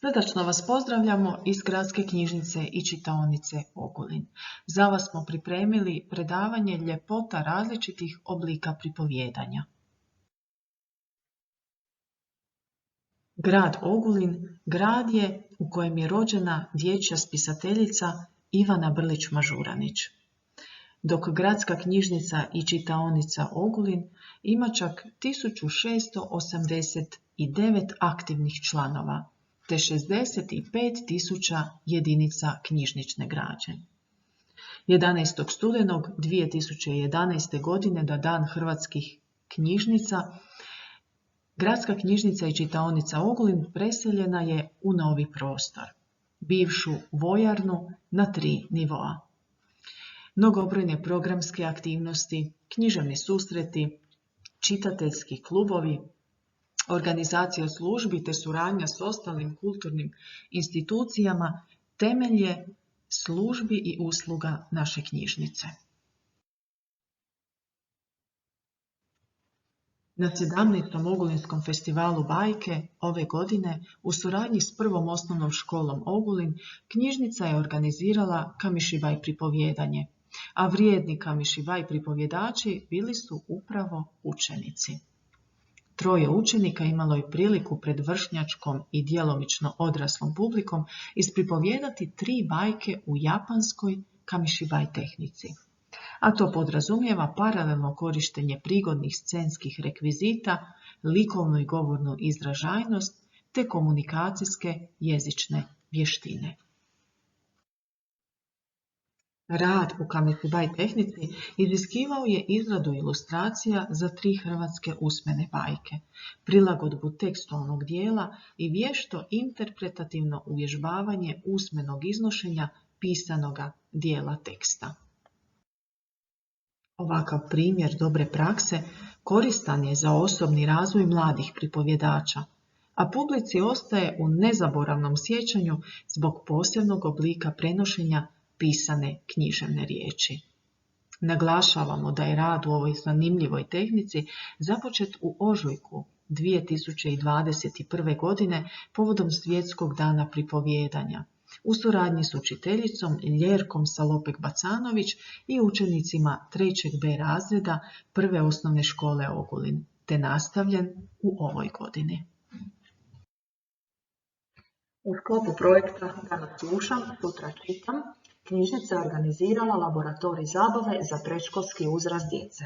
Srdačno vas pozdravljamo iz Gradske knjižnice i čitaonice Ogulin. Za vas smo pripremili predavanje Ljepota različitih oblika pripovijedanja. Grad Ogulin grad je u kojem je rođena dječja spisateljica Ivana Brlić-Mažuranić. Dok Gradska knjižnica i čitaonica Ogulin ima čak 1689 aktivnih članova, te 65.000 jedinica knjižnične građe. 11. studenog 2011. godine na Dan hrvatskih knjižnica, Gradska knjižnica i čitaonica Ogulin preseljena je u novi prostor, bivšu vojarnu na 3 nivoa. Mnogobrojne programske aktivnosti, književni susreti, čitateljski klubovi, organizacija službi te suradnja s ostalim kulturnim institucijama temelj je službi i usluga naše knjižnice. Na 17. Ogulinskom festivalu bajke ove godine u suradnji s Prvom osnovnom školom Ogulin knjižnica je organizirala Kamišibaj pripovijedanje, a vrijedni Kamišibaj pripovjedači bili su upravo učenici. 3 učenika imalo je priliku pred vršnjačkom i djelomično odraslom publikom ispripovijedati 3 bajke u japanskoj Kamišibaj tehnici. A to podrazumijeva paralelno korištenje prigodnih scenskih rekvizita, likovnu i govornu izražajnost te komunikacijske jezične vještine. Rad u Kamišibaj tehnici iziskivao je izradu ilustracija za 3 hrvatske usmene bajke, prilagodbu tekstualnog dijela i vješto interpretativno uvježbavanje usmenog iznošenja pisanoga dijela teksta. Ovakav primjer dobre prakse koristan je za osobni razvoj mladih pripovjedača, a publici ostaje u nezaboravnom sjećanju zbog posebnog oblika prenošenja pisane književne riječi. Naglašavamo da je rad u ovoj zanimljivoj tehnici započet u ožujku 2021. godine povodom Svjetskog dana pripovijedanja, u suradnji s učiteljicom Ljerkom Salopek-Bacanović i učenicima 3. B razreda Prve osnovne škole Ogulin, te nastavljen u ovoj godini. U sklopu projekta Danas slušam, sutra čitam, knjižnica je organizirala laboratorij zabave za predškolski uzrast djece.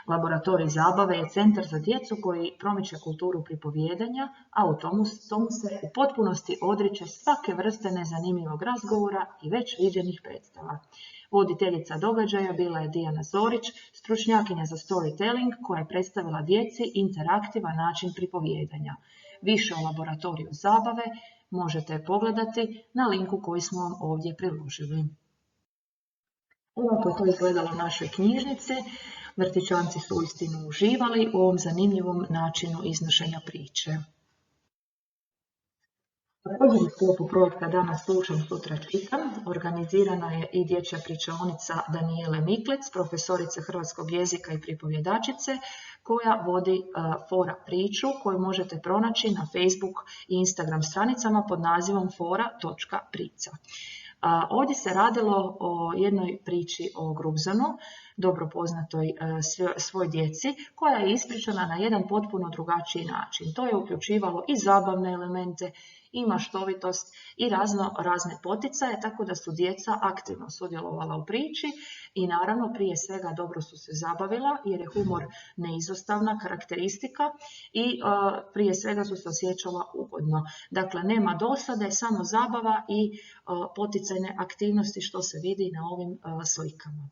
Laboratorij zabave je centar za djecu koji promiče kulturu pripovijedanja, a u tomu se u potpunosti odriče svake vrste nezanimljivog razgovora i već viđenih predstava. Voditeljica događaja bila je Dijana Zorić, stručnjakinja za storytelling koja je predstavila djeci interaktivan način pripovijedanja. Više o laboratoriju zabave možete pogledati na linku koji smo vam ovdje priložili. Ovako je to izgledalo u našoj knjižnici. Vrtićanci su uistinu uživali u ovom zanimljivom načinu iznošenja priče. Također u sklopu projekta Danas slušam, sutra čitam organizirana je i dječja pričaonica Danijele Miklec, profesorice hrvatskog jezika i pripovjedačice, koja vodi Fora priču koju možete pronaći na Facebook i Instagram stranicama pod nazivom fora.prica. Ovdje se radilo o jednoj priči o Grubzanu, dobro poznatoj svoj djeci, koja je ispričana na jedan potpuno drugačiji način. To je uključivalo i zabavne elemente, i maštovitost i razne poticaje, tako da su djeca aktivno sudjelovala u priči i naravno prije svega dobro su se zabavila jer je humor neizostavna karakteristika i prije svega su se osjećala ugodno. Dakle, nema dosade, samo zabava i poticajne aktivnosti što se vidi na ovim slikama.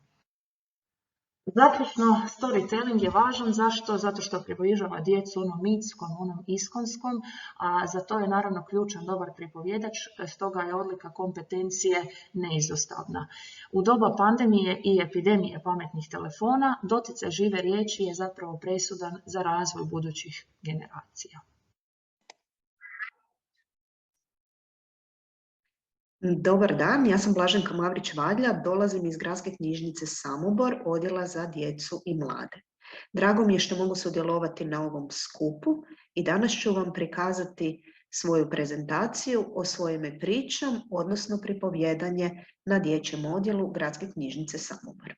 Zaključno, storytelling je važan. Zašto? Zato što približava djecu onom mitskom, onom iskonskom, a za to je naravno ključan dobar pripovjedač, stoga je odlika kompetencije neizostavna. U doba pandemije i epidemije pametnih telefona, doticaj žive riječi je zapravo presudan za razvoj budućih generacija. Dobar dan, ja sam Blaženka Mavrić-Vadlja, dolazim iz Gradske knjižnice Samobor, odjela za djecu i mlade. Drago mi je što mogu sudjelovati na ovom skupu i danas ću vam prikazati svoju prezentaciju o svojim pričam, odnosno pripovjedanje na dječjem odjelu Gradske knjižnice Samobor.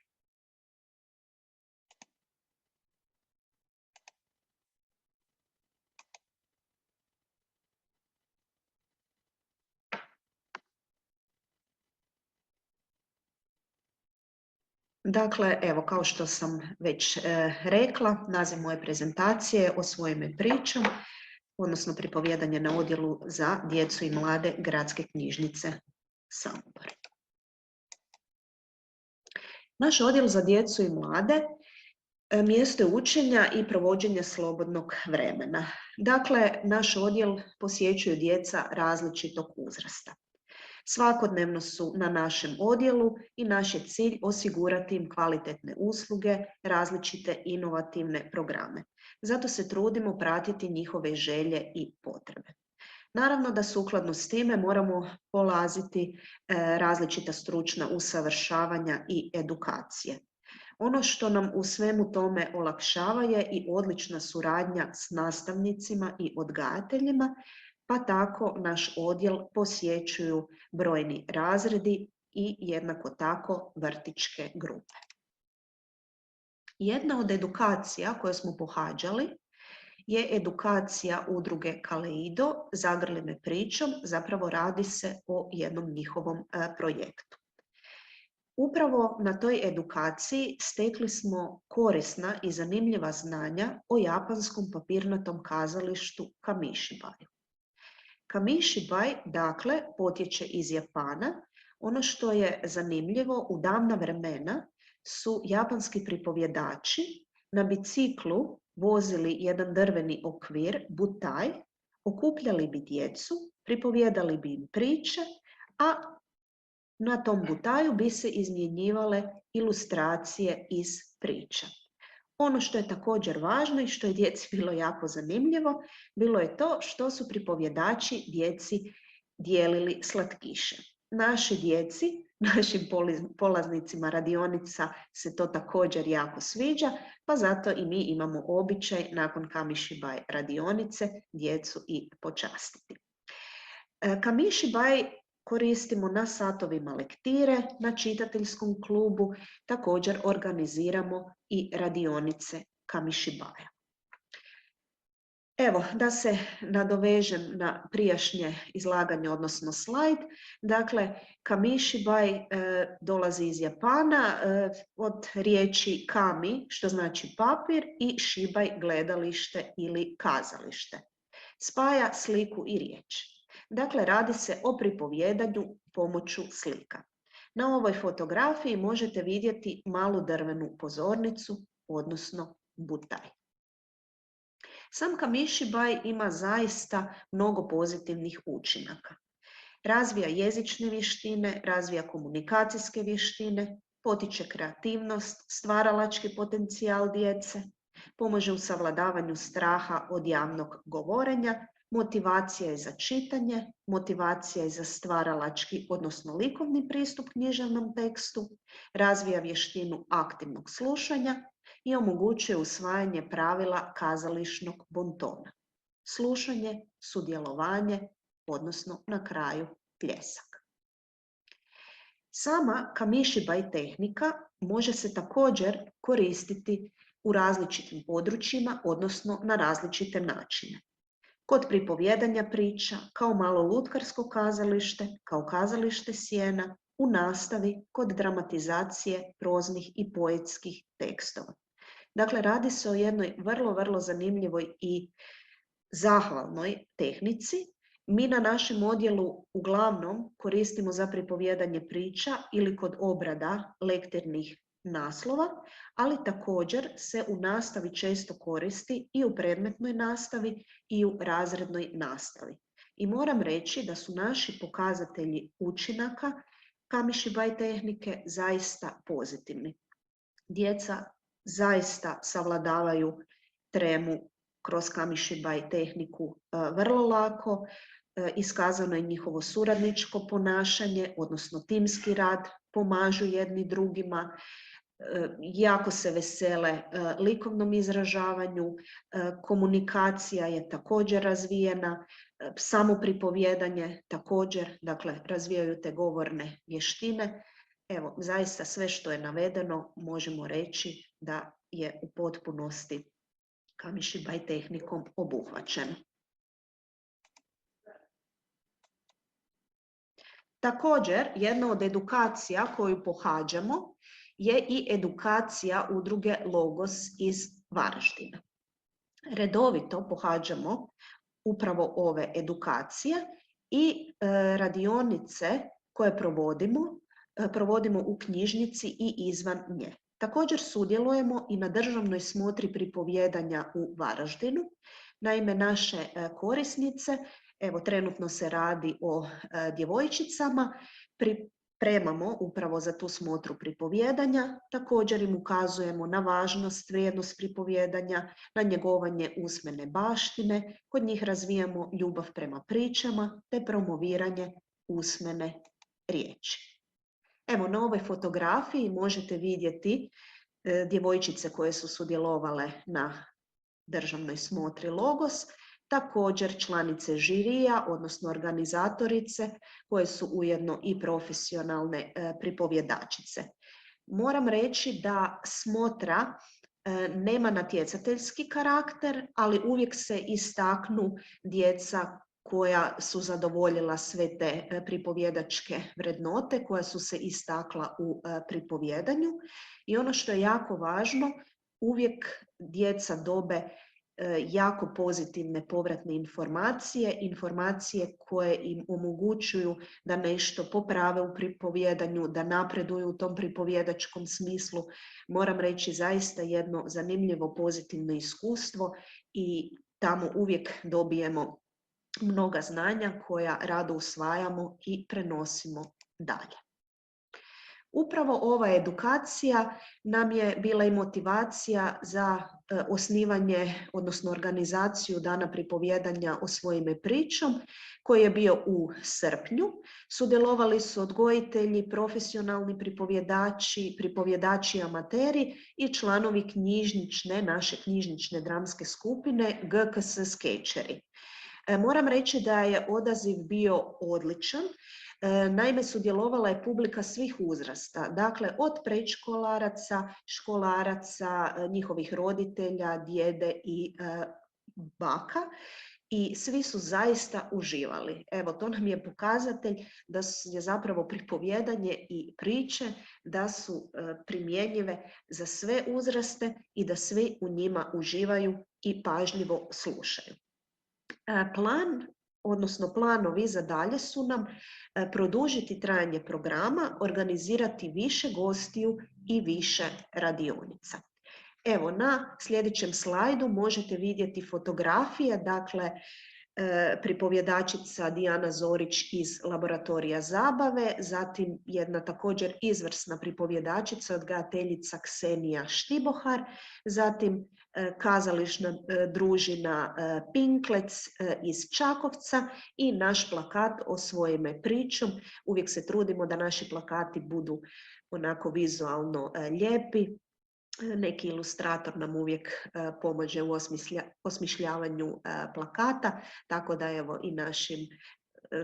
Dakle, evo, kao što sam već rekla, naziv moje prezentacije je o svojim pričam, odnosno pripovjedanje na odjelu za djecu i mlade Gradske knjižnice Samobor. Naš odjel za djecu i mlade mjesto je učenja i provođenja slobodnog vremena. Dakle, naš odjel posjećuju djeca različitog uzrasta. Svakodnevno su na našem odjelu i naš je cilj osigurati im kvalitetne usluge, različite inovativne programe. Zato se trudimo pratiti njihove želje i potrebe. Naravno da sukladno s time moramo polaziti različita stručna usavršavanja i edukacije. Ono što nam u svemu tome olakšava je i odlična suradnja s nastavnicima i odgajateljima, pa tako naš odjel posjećuju brojni razredi i jednako tako vrtićke grupe. Jedna od edukacija koje smo pohađali je edukacija udruge Kaleido, Zagrli me pričom, zapravo radi se o jednom njihovom projektu. Upravo na toj edukaciji stekli smo korisna i zanimljiva znanja o japanskom papirnatom kazalištu Kamishibai. Kamishibai, dakle, potječe iz Japana. Ono što je zanimljivo, u davna vremena su japanski pripovjedači na biciklu vozili jedan drveni okvir, butai, okupljali bi djecu, pripovjedali bi im priče, a na tom butaju bi se izmjenjivale ilustracije iz priča. Ono što je također važno i što je djeci bilo jako zanimljivo, bilo je to što su pripovjedači djeci dijelili slatkiše. Našoj djeci, našim polaznicima radionica se to također jako sviđa, pa zato i mi imamo običaj nakon Kamishibai radionice djecu i počastiti. Kamishibai koristimo na satovima lektire, na čitateljskom klubu, također organiziramo i radionice Kamishibaia. Evo, da se nadovežem na prijašnje izlaganje, odnosno slajd. Dakle, Kamishibai dolazi iz Japana od riječi kami, što znači papir, i shibai, gledalište ili kazalište. Spaja sliku i riječ. Dakle, radi se o pripovjedanju pomoću slika. Na ovoj fotografiji možete vidjeti malu drvenu pozornicu, odnosno butai. Sam Kamishibai ima zaista mnogo pozitivnih učinaka. Razvija jezične vještine, razvija komunikacijske vještine, potiče kreativnost, stvaralački potencijal djece, pomaže u savladavanju straha od javnog govorenja, motivacija je za čitanje, motivacija je za stvaralački, odnosno likovni pristup književnom tekstu, razvija vještinu aktivnog slušanja i omogućuje usvajanje pravila kazališnog bontona. Slušanje, sudjelovanje, odnosno na kraju pljesak. Sama Kamishibai tehnika može se također koristiti u različitim područjima, odnosno na različite načine. Kod pripovjedanja priča, kao malo lutkarsko kazalište, kao kazalište sjena, u nastavi, kod dramatizacije proznih i poetskih tekstova. Dakle, radi se o jednoj vrlo zanimljivoj i zahvalnoj tehnici. Mi na našem odjelu uglavnom koristimo za pripovjedanje priča ili kod obrada lektirnih naslova, ali također se u nastavi često koristi i u predmetnoj nastavi i u razrednoj nastavi. I moram reći da su naši pokazatelji učinaka Kamishibai tehnike zaista pozitivni. Djeca zaista savladavaju tremu kroz Kamishibai tehniku vrlo lako, iskazano je njihovo suradničko ponašanje, odnosno timski rad, pomažu jedni drugima, jako se vesele likovnom izražavanju, komunikacija je također razvijena, samo pripovijedanje također, dakle razvijaju te govorne vještine. Evo, zaista sve što je navedeno možemo reći da je u potpunosti Kamišibaj tehnikom obuhvaćen. Također, jedna od edukacija koju pohađamo je i edukacija udruge Logos iz Varaždina. Redovito pohađamo upravo ove edukacije i radionice koje provodimo u knjižnici i izvan nje. Također sudjelujemo i na državnoj smotri pripovijedanja u Varaždinu. Naime, naše korisnice, evo trenutno se radi o djevojčicama, pripremamo upravo za tu smotru pripovijedanja, također im ukazujemo na važnost, vrijednost pripovijedanja, na njegovanje usmene baštine, kod njih razvijamo ljubav prema pričama te promoviranje usmene riječi. Evo, na ovoj fotografiji možete vidjeti djevojčice koje su sudjelovale na državnoj smotri Logos, također članice žirija, odnosno organizatorice, koje su ujedno i profesionalne pripovjedačice. Moram reći da smotra nema natjecateljski karakter, ali uvijek se istaknu djeca koja su zadovoljila sve te pripovjedačke vrednote, koja su se istakla u pripovjedanju. I ono što je jako važno, uvijek djeca dobe jako pozitivne povratne informacije, informacije koje im omogućuju da nešto poprave u pripovjedanju, da napreduju u tom pripovjedačkom smislu. Moram reći zaista jedno zanimljivo pozitivno iskustvo i tamo uvijek dobijemo mnoga znanja koja rado usvajamo i prenosimo dalje. Upravo ova edukacija nam je bila i motivacija za osnivanje, odnosno organizaciju Dana pripovijedanja Osvoji me pričom, koji je bio u srpnju. Sudjelovali su odgojitelji, profesionalni pripovjedači, pripovjedači amateri i članovi naše knjižnične dramske skupine GKS Skečeri. Moram reći da je odaziv bio odličan. Naime, sudjelovala je publika svih uzrasta, dakle od predškolaraca, školaraca, njihovih roditelja, djede i baka i svi su zaista uživali. Evo, to nam je pokazatelj da je zapravo pripovijedanje i priče da su primjenjive za sve uzraste i da svi u njima uživaju i pažljivo slušaju. Plan, odnosno planovi za dalje su nam produžiti trajanje programa, organizirati više gostiju i više radionica. Evo, na sljedećem slajdu možete vidjeti fotografije, dakle, pripovjedačica Dijana Zorić iz Laboratorija zabave, zatim jedna također izvrsna pripovjedačica, odgajateljica Ksenija Štibohar, zatim kazališna družina Pinklec iz Čakovca i naš plakat Osvoji me pričom. Uvijek se trudimo da naši plakati budu onako vizualno lijepi. Neki ilustrator nam uvijek pomaže u osmišljavanju plakata, tako da evo i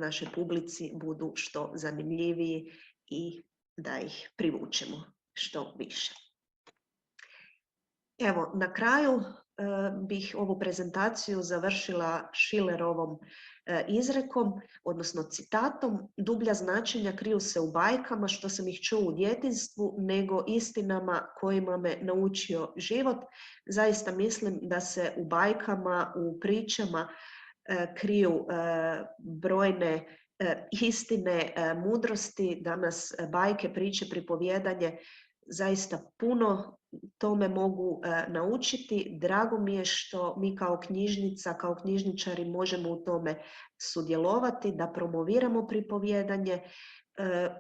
našoj publici budu što zanimljiviji i da ih privučemo što više. Evo, na kraju bih ovu prezentaciju završila Schillerovom izrekom, odnosno citatom: dublja značenja kriju se u bajkama što sam ih čuo u djetinjstvu, nego istinama kojima me naučio život. Zaista mislim da se u bajkama, u pričama kriju brojne istine, mudrosti, da nas bajke, priče, pripovijedanje zaista puno tome mogu naučiti. Drago mi je što mi kao knjižnica, kao knjižničari možemo u tome sudjelovati, da promoviramo pripovijedanje,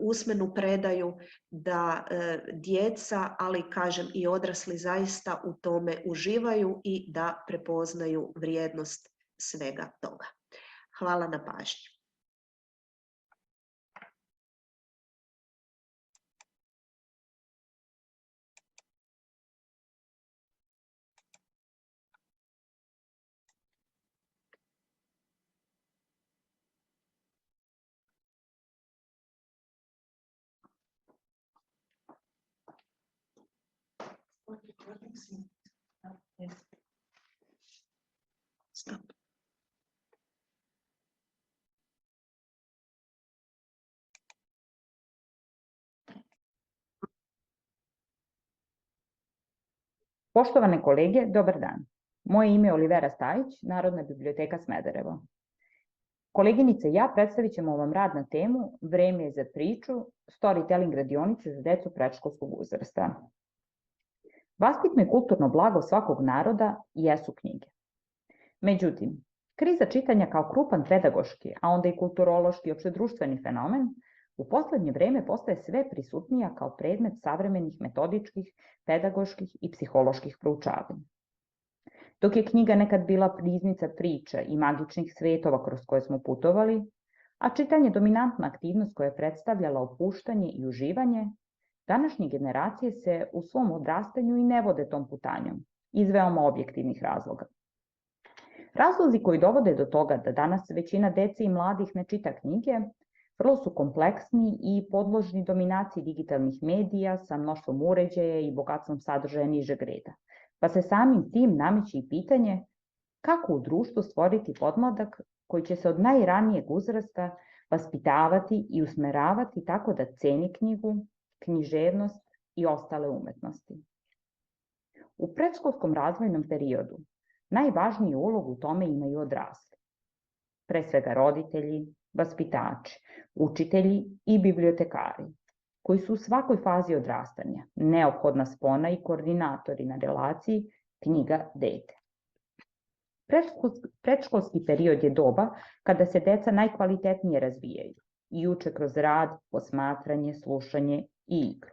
usmenu predaju, da djeca, ali kažem i odrasli, zaista u tome uživaju i da prepoznaju vrijednost svega toga. Hvala na pažnji. Poštovane kolege, dobar dan. Moje ime je Olivera Stajić, Narodna biblioteka Smederevo. Koleginice i ja predstavit ćemo vam rad na temu Vreme je za priču, storytelling radionice za decu predškolskog uzrasta. Vaspitno i kulturno blago svakog naroda jesu knjige. Međutim, kriza čitanja kao krupan pedagoški, a onda i kulturološki i opštedruštveni fenomen, u poslednje vreme postaje sve prisutnija kao predmet savremenih metodičkih, pedagoških i psiholoških proučavanja. Dok je knjiga nekad bila priznica priča i magičnih svetova kroz koje smo putovali, a čitanje dominantna aktivnost koja je predstavljala opuštanje i uživanje, današnje generacije se u svom odrastanju i ne vode tom putanjom, iz veoma objektivnih razloga. Razlozi koji dovode do toga da danas većina dece i mladih ne čita knjige, vrlo su kompleksni i podložni dominaciji digitalnih medija sa mnoštvom uređaja i bogatstvom sadržaja nižeg reda. Pa se samim tim nameće i pitanje kako u društvu stvoriti podmladak koji će se od najranijeg uzrasta vaspitavati i usmeravati tako da ceni knjigu, književnost i ostale umetnosti. U predškolskom razvojnom periodu najvažniju ulogu u tome imaju odrasli. Pre svega roditelji, vaspitači, učitelji i bibliotekari, koji su u svakoj fazi odrastanja neophodna spona i koordinatori na relaciji knjiga-dete. Predškolski period je doba kada se deca najkvalitetnije razvijaju i uče kroz rad, posmatranje, slušanje i igru.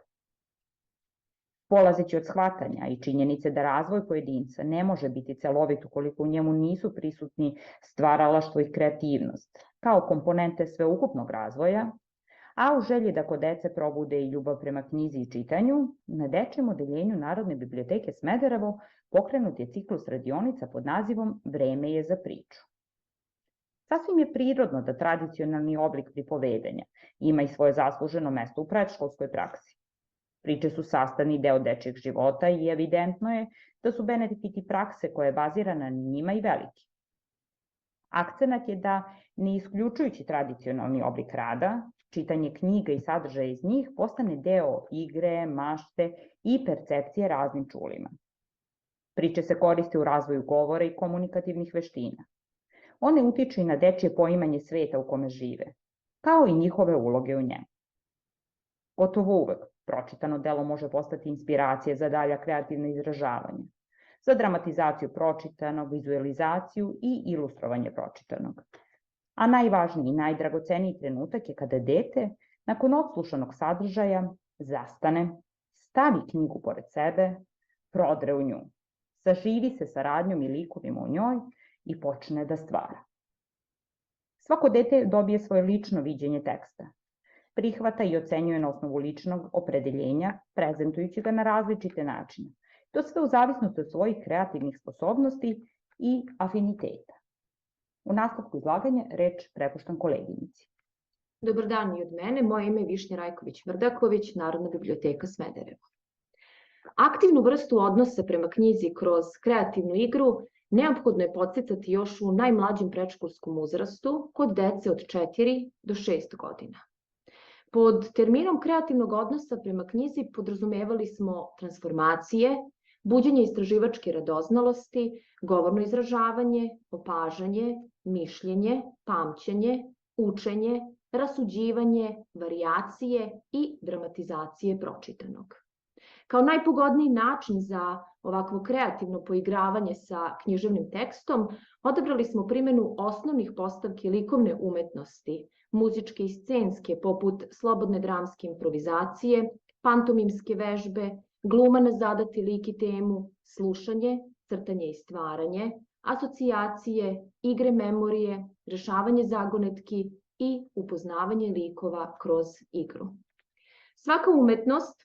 Polazeći od shvatanja i činjenice da razvoj pojedinca ne može biti celovit ukoliko u njemu nisu prisutni stvaralaštvo i kreativnost, kao komponente sveukupnog razvoja, a u želji da kod dece probude i ljubav prema knjizi i čitanju, na dečijem odeljenju Narodne biblioteke Smederevo pokrenut je ciklus radionica pod nazivom Vreme je za priču. Sasvim je prirodno da tradicionalni oblik pripovedanja ima i svoje zasluženo mesto u predškolskoj praksi. Priče su sastavni deo dečijeg života i evidentno je da su benefiti prakse koja je bazirana na njima i veliki. Akcenat je da, ne isključujući tradicionalni oblik rada, čitanje knjiga i sadržaja iz njih postane deo igre, mašte i percepcije raznim čulima. Priče se koriste u razvoju govora i komunikativnih veština. One utiču i na dečije poimanje sveta u kome žive, kao i njihove uloge u njemu. Gotovo uvek pročitano delo može postati inspiracija za dalja kreativna izražavanja, za dramatizaciju pročitanog, vizualizaciju i ilustrovanje pročitanog. A najvažniji i najdragoceniji trenutak je kada dete, nakon odslušanog sadržaja, zastane, stavi knjigu pored sebe, prodre u nju, saživi se saradnjom i likovima u njoj i počne da stvara. Svako dete dobije svoje lično viđenje teksta, prihvata i ocenjuje na osnovu ličnog opredeljenja, prezentujući ga na različite načine. To sve u zavisnosti od svojih kreativnih sposobnosti i afiniteta. U nastavku izlaganja reč prepuštam koleginici. Dobar dan i od mene, moje ime je Višnja Rajković-Mrdaković, Narodna biblioteka Smederevo. Aktivnu vrstu odnosa prema knjizi kroz kreativnu igru neophodno je podsticati još u najmlađem predškolskom uzrastu kod dece od 4 do 6 godina. Pod terminom kreativnog odnosa prema knjizi podrazumevali smo transformacije, buđenje istraživačke radoznalosti, govorno izražavanje, opažanje, mišljenje, pamćenje, učenje, rasuđivanje, varijacije i dramatizacije pročitanog. Kao najpogodniji način za ovakvo kreativno poigravanje sa književnim tekstom odabrali smo primenu osnovnih postavki likovne umetnosti, muzičke i scenske poput slobodne dramske improvizacije, pantomimske vežbe, gluma na zadati lik i temu, slušanje, crtanje i stvaranje, asocijacije, igre memorije, rešavanje zagonetki i upoznavanje likova kroz igru. Svaka umetnost,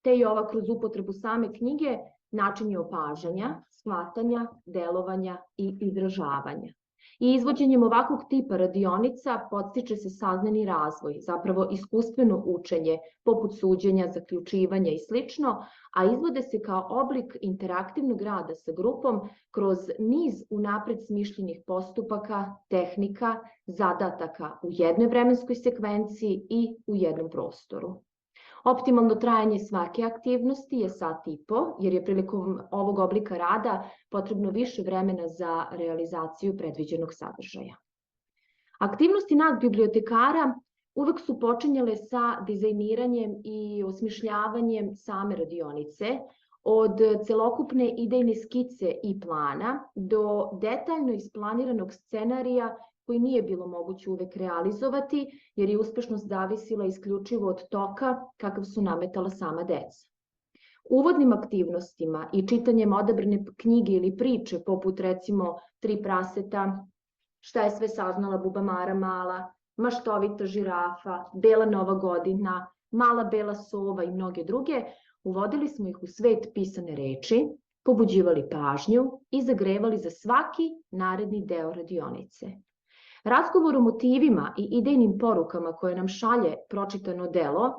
te i ova kroz upotrebu same knjige, način je opažanja, shvatanja, delovanja i izražavanja. I izvođenjem ovakvog tipa radionica podstiče se saznani razvoj, zapravo iskustveno učenje, poput suđenja, zaključivanja i slično, a izvode se kao oblik interaktivnog rada sa grupom kroz niz unapred smišljenih postupaka, tehnika, zadataka u jednoj vremenskoj sekvenciji i u jednom prostoru. Optimalno trajanje svake aktivnosti je 1,5 sata, jer je prilikom ovog oblika rada potrebno više vremena za realizaciju predviđenog sadržaja. Aktivnosti nas bibliotekara uvek su počinjale sa dizajniranjem i osmišljavanjem same radionice, od celokupne idejne skice i plana do detaljno isplaniranog scenarija koji nije bilo moguće uvek realizovati, jer je uspešnost zavisila isključivo od toka kakav su nametala sama deca. Uvodnim aktivnostima i čitanjem odabrane knjige ili priče, poput recimo 3 praseta, Šta je sve saznala Bubamara mala, Maštovita žirafa, Bela nova godina, Mala bela sova i mnoge druge, uvodili smo ih u svet pisane reči, pobuđivali pažnju i zagrevali za svaki naredni deo radionice. Razgovor o motivima i idejnim porukama koje nam šalje pročitano delo,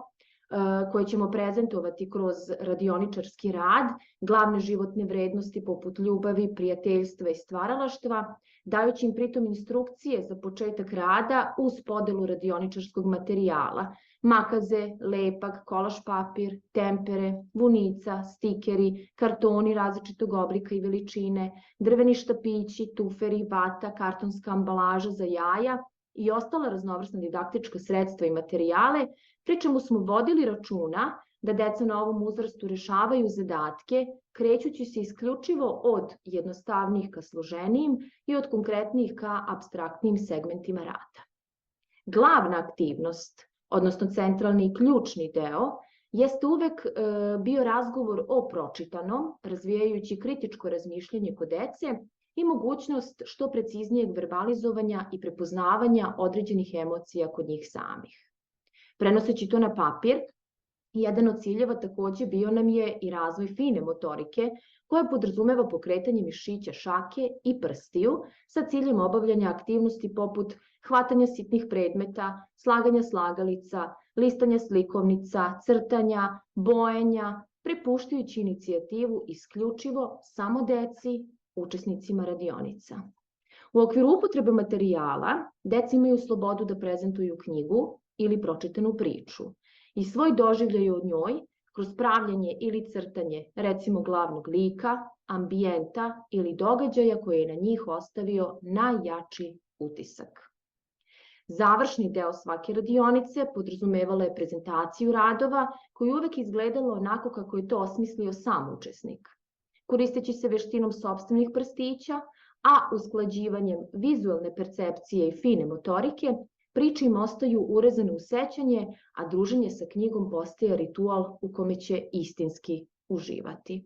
koje ćemo prezentovati kroz radioničarski rad, glavne životne vrednosti poput ljubavi, prijateljstva i stvaralaštva, dajući im pritom instrukcije za početak rada uz podelu radioničarskog materijala, makaze, lepak, kolaž papir, tempere, vunica, stikeri, kartoni različitog oblika i veličine, drveni štapići, tuferi, vata, kartonska ambalaža za jaja i ostala raznovrsna didaktička sredstva i materijale, pri čemu smo vodili računa da deca na ovom uzrastu rešavaju zadatke, krećući se isključivo od jednostavnijih ka složenijim i od konkretnijih ka apstraktnijim segmentima rada. Glavna aktivnost, odnosno centralni i ključni deo, jeste uvek bio razgovor o pročitanom, razvijajući kritičko razmišljanje kod dece i mogućnost što preciznijeg verbalizovanja i prepoznavanja određenih emocija kod njih samih. Prenoseći to na papir, jedan od ciljeva takođe bio nam je i razvoj fine motorike, koja podrazumeva pokretanje mišića šake i prstiju sa ciljem obavljanja aktivnosti poput hvatanja sitnih predmeta, slaganja slagalica, listanja slikovnica, crtanja, bojenja, prepuštajući inicijativu isključivo samo deci, učesnicima radionica. U okviru upotrebe materijala, deca imaju slobodu da prezentuju knjigu ili pročitanu priču i svoj doživljaj o njoj kroz pravljanje ili crtanje, recimo glavnog lika, ambijenta ili događaja koji je na njih ostavio najjači utisak. Završni deo svake radionice podrazumevala je prezentaciju radova koji uvek izgledalo onako kako je to osmislio sam učesnik. Koristeći se veštinom sopstvenih prstića, a usklađivanjem vizualne percepcije i fine motorike, priče im ostaju urezane u sećanje, a druženje sa knjigom postaje ritual u kome će istinski uživati.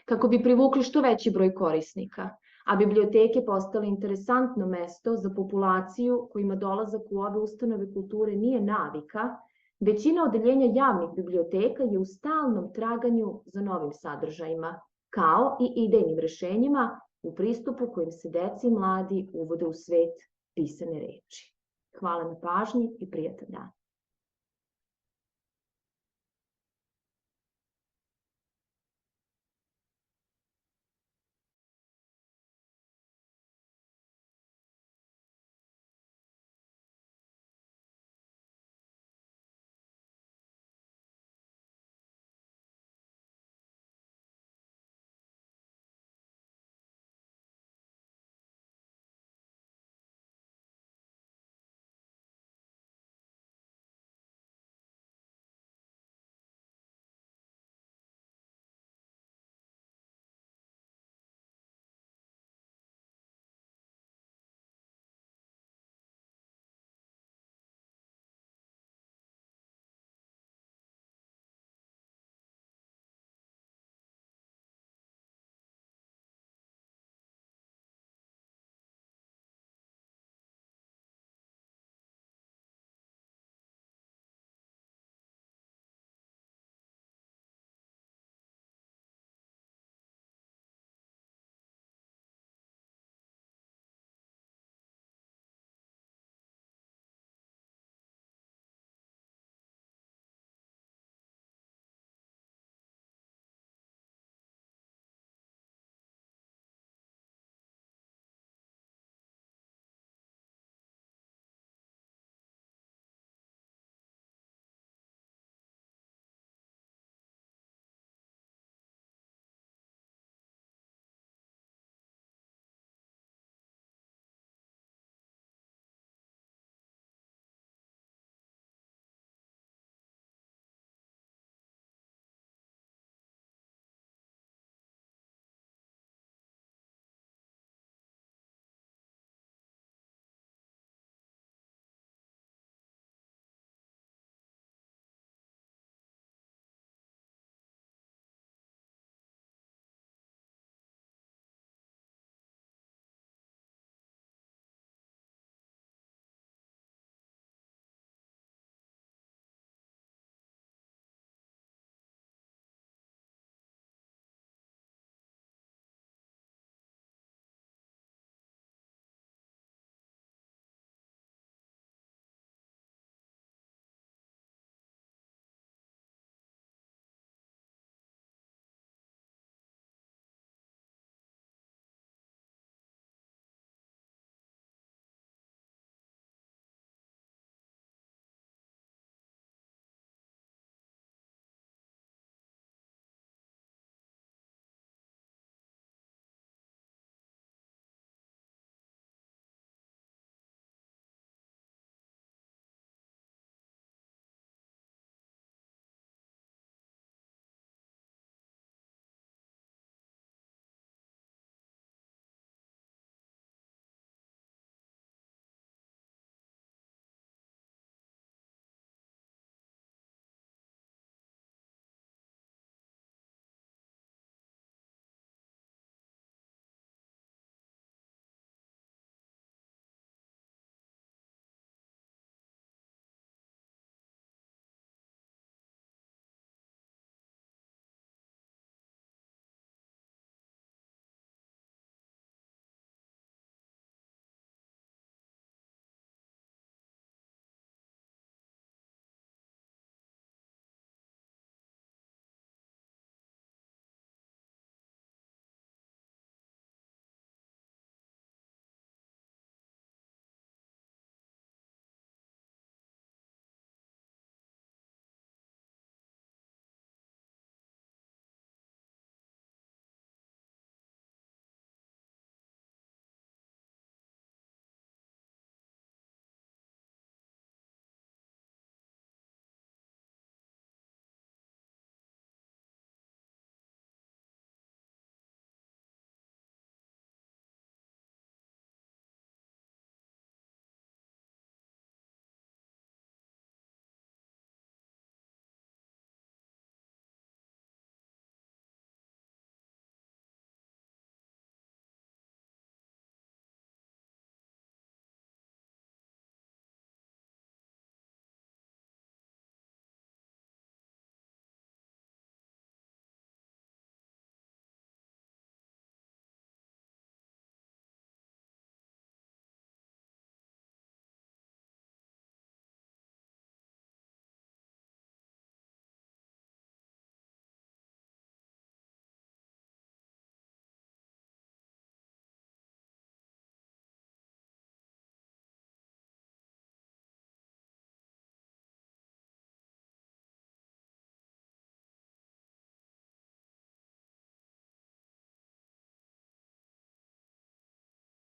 Kako bi privukli što veći broj korisnika, a biblioteke postale interesantno mesto za populaciju kojima dolazak u ove ustanove kulture nije navika, većina odeljenja javnih biblioteka je u stalnom traganju za novim sadržajima, kao i idejnim rešenjima u pristupu kojim se deci i mladi uvode u svet pisane reči. Hvala na pažnji i prijatan dan.